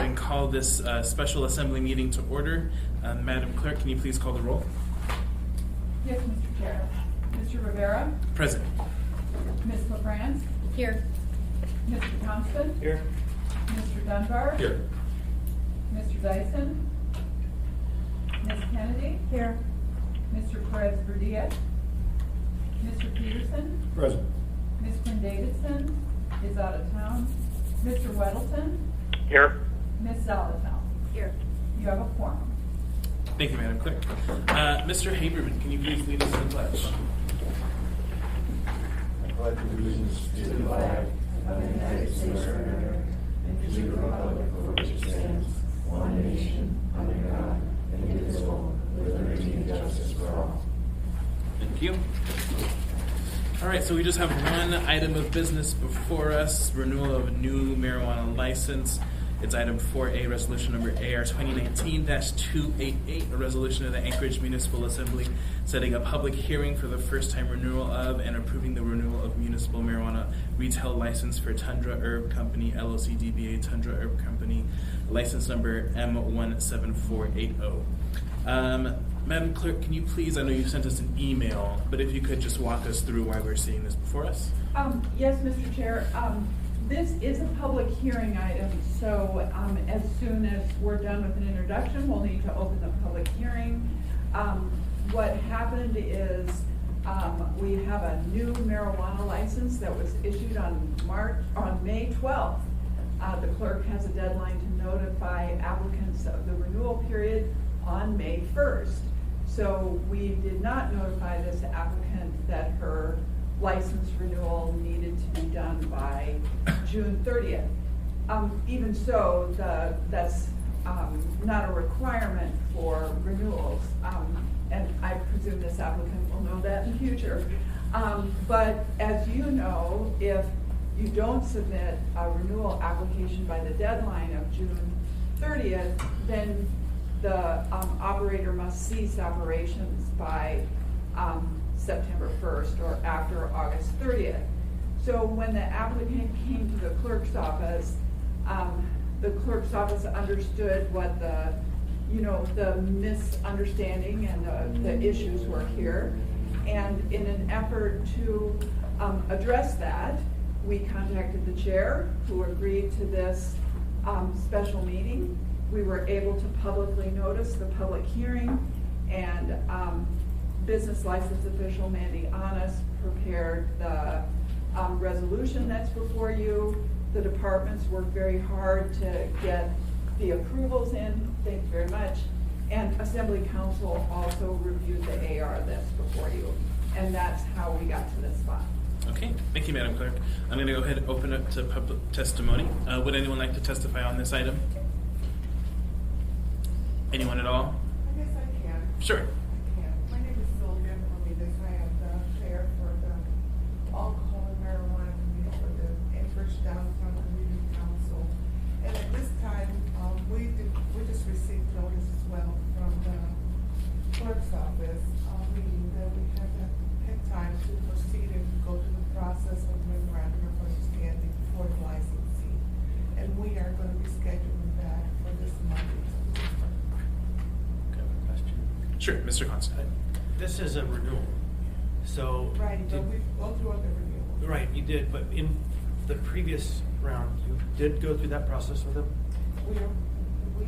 ahead and call this special assembly meeting to order. Madam Clerk, can you please call the roll? Yes, Mr. Chair. Mr. Rivera? Present. Ms. LaFrance? Here. Mr. Thompson? Here. Mr. Dunbar? Here. Mr. Dyson? Ms. Kennedy? Here. Mr. Perez-Verdiaz? Mr. Peterson? Present. Ms. Quinn Davidson is out of town. Mr. Weddleton? Here. Ms. Zalatown? Here. You have a quorum. Thank you, Madam Clerk. Mr. Haberman, can you please lead us in the pledge? I pledge allegiance to the flag of the United States of America and to the republic for which it stands, one nation, under God, indivisible, with liberty and justice for all. Thank you. All right, so we just have one item of business before us, renewal of a new marijuana license. It's item 4A, resolution number AR 2019-288, a resolution of the Anchorage Municipal Assembly setting a public hearing for the first time renewal of and approving the renewal of municipal marijuana retail license for Tundra Herb Company, LLC DBA Tundra Herb Company, license number M17480. Madam Clerk, can you please, I know you sent us an email, but if you could just walk us through why we're seeing this before us? Yes, Mr. Chair. This is a public hearing item, so as soon as we're done with an introduction, we'll need to open the public hearing. What happened is we have a new marijuana license that was issued on May 12th. The clerk has a deadline to notify applicants of the renewal period on May 1st. So we did not notify this applicant that her license renewal needed to be done by June 30th. Even so, that's not a requirement for renewals, and I presume this applicant will know that in the future. But as you know, if you don't submit a renewal application by the deadline of June 30th, then the operator must cease operations by September 1st or after August 30th. So when the applicant came to the clerk's office understood what the misunderstanding and the issues were here. And in an effort to address that, we contacted the chair, who agreed to this special meeting. We were able to publicly notice the public hearing, and business license official Mandy Honest prepared the resolution that's before you. The departments worked very hard to get the approvals in. Thank you very much. And Assembly Council also reviewed the AR that's before you. And that's how we got to this spot. Okay, thank you, Madam Clerk. I'm going to go ahead and open up to public testimony. Would anyone like to testify on this item? Anyone at all? I guess I can. Sure. I can. My name is Sylvia Ramirez. I am the chair for the Alcohol and Marijuana Committee for the Anchorage Downtown Community Council. And at this time, we just received notice as well from the clerk's office, meaning that we have to take time to proceed and go through the process of memorandum of understanding for the licensee. And we are going to be scheduling that for this Monday. Sure, Mr. Constantine. This is a renewal, so. Right, but we've gone through other renewals. Right, you did, but in the previous round, you did go through that process with them? We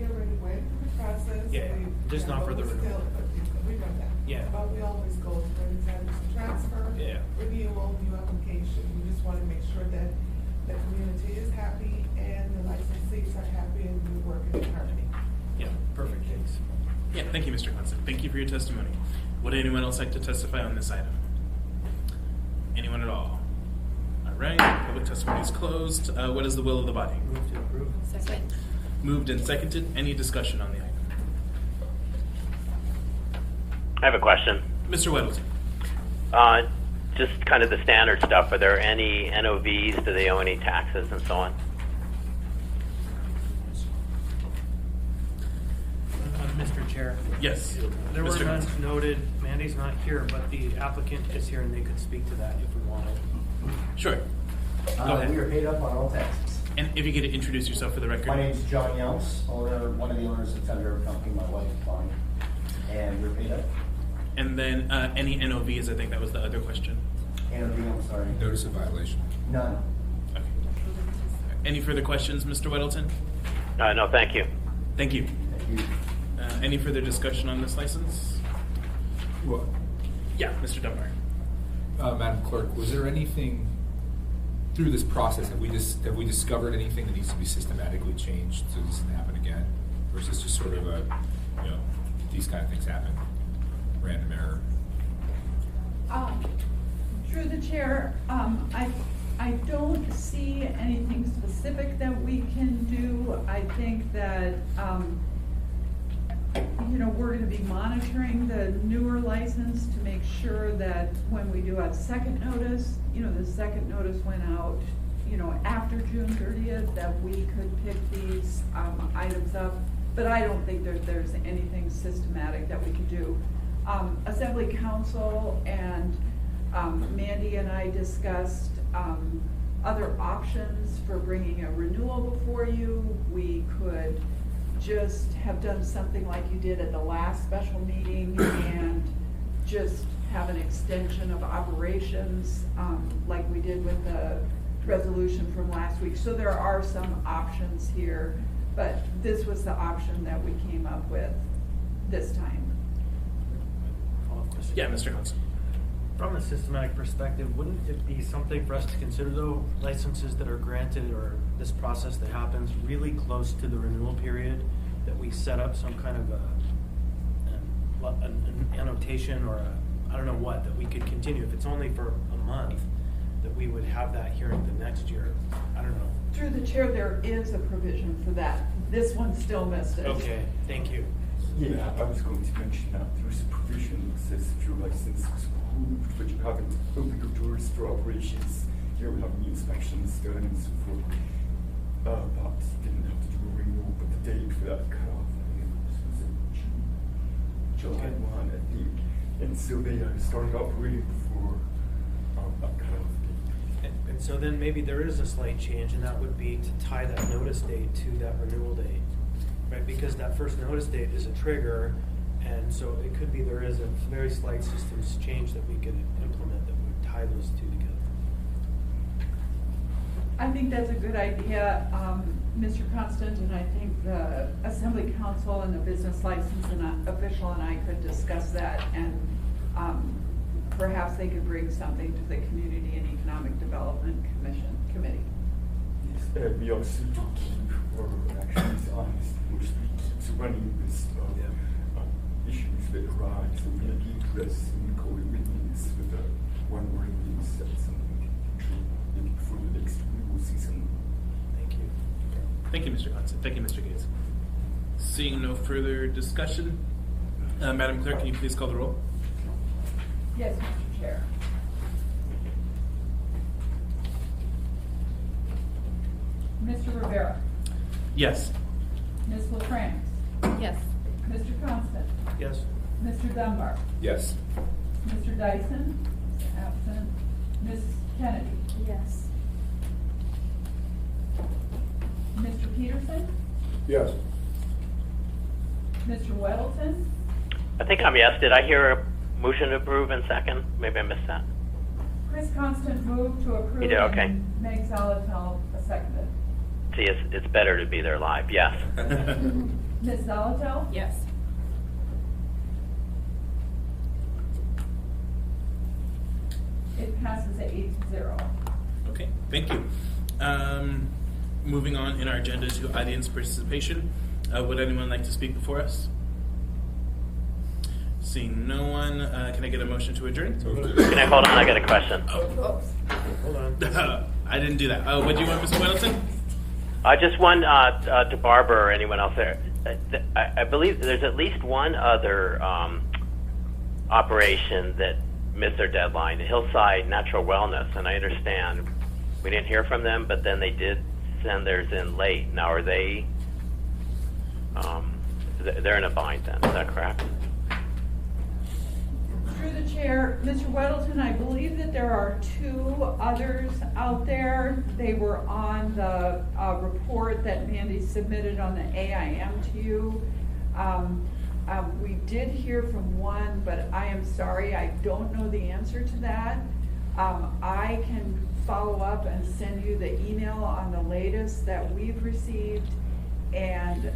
already went through the process. Yeah, just not for the renewal. We've done that. Yeah. But we always go through any time it's a transfer, Yeah. renewal, new application. We just want to make sure that the community is happy and the licensees are happy and we work in harmony. Yeah, perfect, thanks. Yeah, thank you, Mr. Constantine. Thank you for your testimony. Would anyone else like to testify on this item? Anyone at all? All right, public testimony is closed. What is the will of the body? Move to approve. Second. Moved and seconded. Any discussion on the item? I have a question. Mr. Weddleton. Just kind of the standard stuff. Are there any NOVs? Do they owe any taxes and so on? Mr. Chair. Yes. There were Mr. none Constantine. noted. Mandy's not here, but the applicant is here and they could speak to that if we wanted. Sure. Go ahead. We are paid up on all taxes. And if you could introduce yourself for the record. My name's John Youngs, one of the owners of Tundra Herb Company, my wife Bonnie, and we're paid up. And then any NOVs, I think that was the other question. NOV, I'm sorry. Notice of violation. None. Okay. Any further questions, Mr. Weddleton? No, thank you. Thank you. Thank you. Any further discussion on this license? Well, Yeah, Mr. Dunbar. Madam Clerk, was there anything through this process, have we discovered anything that needs to be systematically changed so this doesn't happen again? Or is this just sort of a, these kind of things happen, random error? Through the chair, I don't see anything specific that we can do. I think that, we're gonna be monitoring the newer license to make sure that when we do a second notice, the second notice went out, after June 30th, that we could pick these, items up. But I don't think there's anything systematic that we could do. Assembly Council and Mandy and I discussed other options for bringing a renewal before you. We could just have done something like you did at the last special meeting and just have an extension of operations like we did with the resolution from last week. So there are some options here, but this was the option that we came up with this time. Follow-up question. Yeah, Mr. Hudson. From a systematic perspective, wouldn't it be something for us to consider, though, licenses that are granted or this process that happens really close to the renewal period, that we set up some kind of an annotation or I don't know what, that we could continue? If it's only for a month, that we would have that hearing the next year. I don't know. Through the chair, there is a provision for that. This one still missed it. Okay, thank you. Yeah, I was going to mention that there's a provision that says if your license is approved, but you haven't opened your doors for operations, you don't have any inspections done and so forth. Perhaps you didn't have to do a renewal, but the date for that cutoff, I think this was in July 1, I think. And so they started operating before that cutoff date. And so then maybe there is a slight change, and that would be to tie that notice date to that renewal date, right? Because that first notice date is a trigger, and so it could be there is a very slight systems change that we could implement that would tie those two together. I think that's a good idea, Mr. Constant, and I think the Assembly Council and the business license and official and I could discuss that, and perhaps they could bring something to the Community and Economic Development Committee. Yes, we also do keep our actions honest, which keeps running this issues that arise. So we address and call it meetings with one word and set something maybe before the next renewal season. Thank you. Thank you, Mr. Hudson. Thank you, Mr. Gates. Seeing no further discussion, Madam Clerk, can you please call the roll? Yes, Mr. Chair. Mr. Rivera. Yes. Ms. LaFrance. Yes. Mr. Constant. Yes. Mr. Dunbar. Yes. Mr. Dyson. Absent. Ms. Kennedy. Yes. Mr. Peterson. Yes. Mr. Weddleton. I think I'm yes. Did I hear a motion to approve in second? Maybe I missed that. Chris Constant moved to approve. You did, okay. And Meg Zalatel seconded. See, it's better to be there live. Yes. Ms. Zalatel. Yes. It passes 8-0. Okay, thank you. Moving on in our agenda to audience participation. Would anyone like to speak before us? Seeing no one, can I get a motion to adjourn? Can I hold on? I got a question. Hold on. I didn't do that. What do you want, Mr. Weddleton? Just one to Barbara or anyone else there. I believe there's at least one other operation that missed their deadline, Hillside Natural Wellness, and I understand we didn't hear from them, but then they did send theirs in late. Now, are they? They're in a bind then. Is that correct? Through the chair, Mr. Weddleton, I believe that there are 2 others out there. They were on the report that Mandy submitted on the AIM to you. We did hear from one, but I am sorry, I don't know the answer to that. I can follow up and send you the email on the latest that we've received. And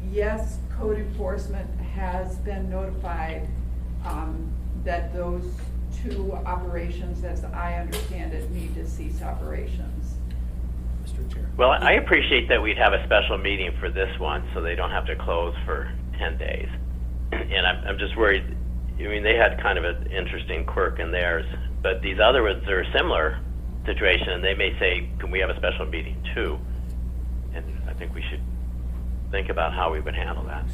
yes, code enforcement has been notified that those 2 operations, as I understand it, need to cease operations. Mr. Chair. Well, I appreciate that we'd have a special meeting for this one so they don't have to close for 10 days. And I'm just worried, I mean, they had kind of an interesting quirk in theirs, but these other ones are a similar situation, and they may say, can we have a special meeting too? And I think we should think about how we would handle that.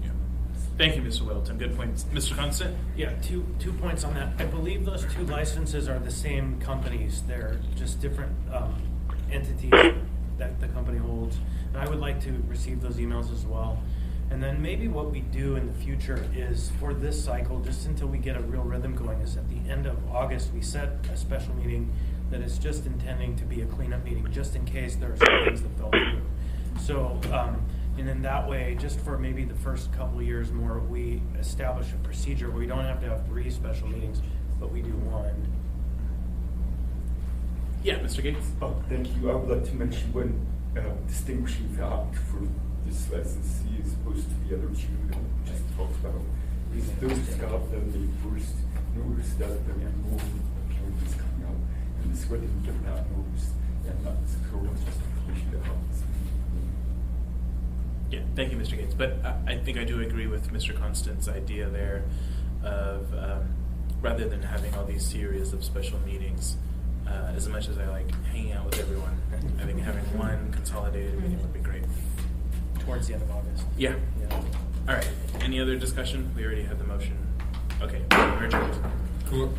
Yeah. Thank you, Mr. Weddleton. Good points. Mr. Constant? Yeah, two points on that. I believe those 2 licenses are the same companies. They're just different entities that the company holds. And I would like to receive those emails as well. And then maybe what we do in the future is for this cycle, just until we get a real rhythm going, is at the end of August, we set a special meeting that is just intending to be a cleanup meeting, just in case there are some things that fell through. So, and in that way, just for maybe the first couple of years more, we establish a procedure where we don't have to have 3 special meetings, but we do 1. Yeah, Mr. Gates? Oh, thank you. I would like to mention one distinguishing fact for this licensee as opposed to the other 2 that we just talked about is those got them the first notice that the renewal period is coming up, and this way they can get that notice, and that's just a issue that happens. Yeah, thank you, Mr. Gates. But I think I do agree with Mr. Constant's idea there of rather than having all these series of special meetings, as much as I like hanging out with everyone, I think having one consolidated meeting would be great. Towards the end of August. Yeah. Yeah. All right. Any other discussion? We already had the motion. Okay. We're adjourned. Cool.